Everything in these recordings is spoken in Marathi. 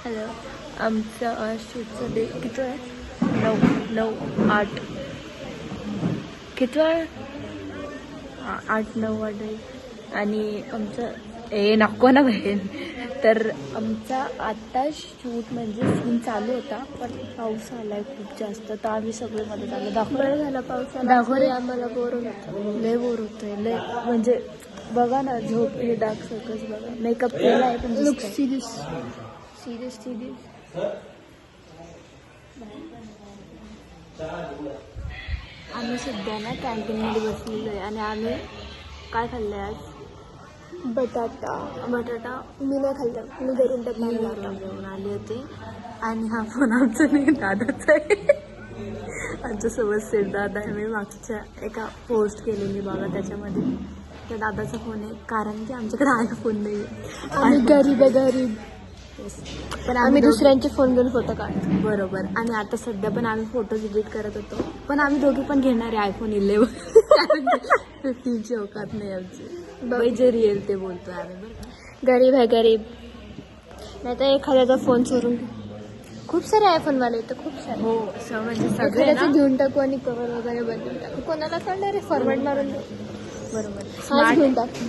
हॅलो, आमचं शूटचं डे किती आहे? 9-8 किती आहे? 8-9 आहे. आणि आमचं नको ना बहीण. तर आमचा आता शूट म्हणजे सीन चालू होता, पण पाऊस आलाय खूप जास्त, तर आम्ही सगळे मध्ये झालं दाखवलं झाला पाऊस दाखवले. आम्हाला बोर होतं, लय बोर होतंय लय. म्हणजे बघा ना, झोप हे डार्क सर्कल्स बघा, मेकअप केला आहे पण लुक सिरियस. आम्ही सध्या ना कॅन्टीनमध्ये बसलेलो आहे आणि आम्ही काय खाल्लं आहे आज? बटाटा मी नाही खाल्लं, मी घरून घेऊन आले होते. आणि हा फोन आमचा नाही, दादाचा आहे. आमच्यासोबत सेठ दादा आहे. मी मागच्या एका पोस्ट केलेली बघा, त्याच्यामध्ये त्या दादाचा फोन आहे, कारण की आमच्याकडे आयफोन नाही आहे. आम्ही गरीब आहे. पण आम्ही दुसऱ्यांचे फोन घेऊन फोटो काढतो. बरोबर. आणि आता सध्या पण आम्ही फोटोज एडिट करत होतो, पण आम्ही दोघी पण घेणार आहे iPhone 11. 15ची औकात नाही आमची. जे रिअल ते बोलतोय आम्ही. बरं, गरीब नाही तर एखाद्याचा फोन चोरून. खूप सारे आयफोन वाले तर खूप सारे. हो, म्हणजे सगळे घेऊन टाकू आणि कव्हर वगैरे बनवून टाकू. कोणाला सांगणार आहे फॉरमॅट मारून. बरोबर, घेऊन टाकू.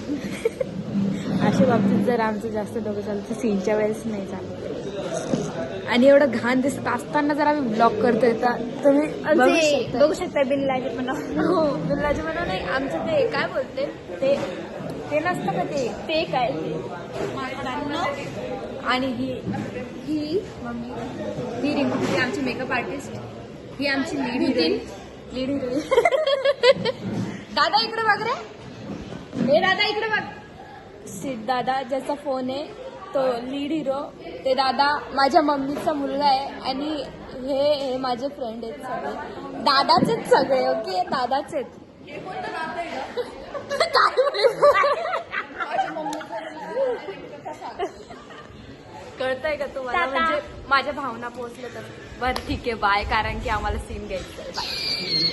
अशा बाबतीत जर आमचं जास्त डोकं चाललं तर सीनच्या वेळेस नाही चालत. आणि एवढं घाण दिसत असताना जर आम्ही ब्लॉक करतोय तर तुम्ही बघू शकता. बिल्लाजी म्हणा. हो, बिल्लाजी म्हणा नाही, आमचं ते काय बोलते ते नसतं का ते काय. आणि ही मम्मी, ही रिंकू, ही आमची मेकअप आर्टिस्ट, ही आमची लीड हिरोईन. दादा इकडे बघ रे. हे दादा इकडे बघ. सिद्ध दादा ज्याचा फोन आहे तो लीड हिरो. ते दादा माझ्या मम्मीचा मुलगा आहे. आणि हे माझे फ्रेंड आहेत सगळे. दादाचेच सगळे. ओके, दादाचेच. कळतंय का तुम्हाला? म्हणजे माझ्या भावना पोहोचल्या तर. बरं ठीक आहे, बाय, कारण की आम्हाला सीन घ्यायचं आहे. बाय.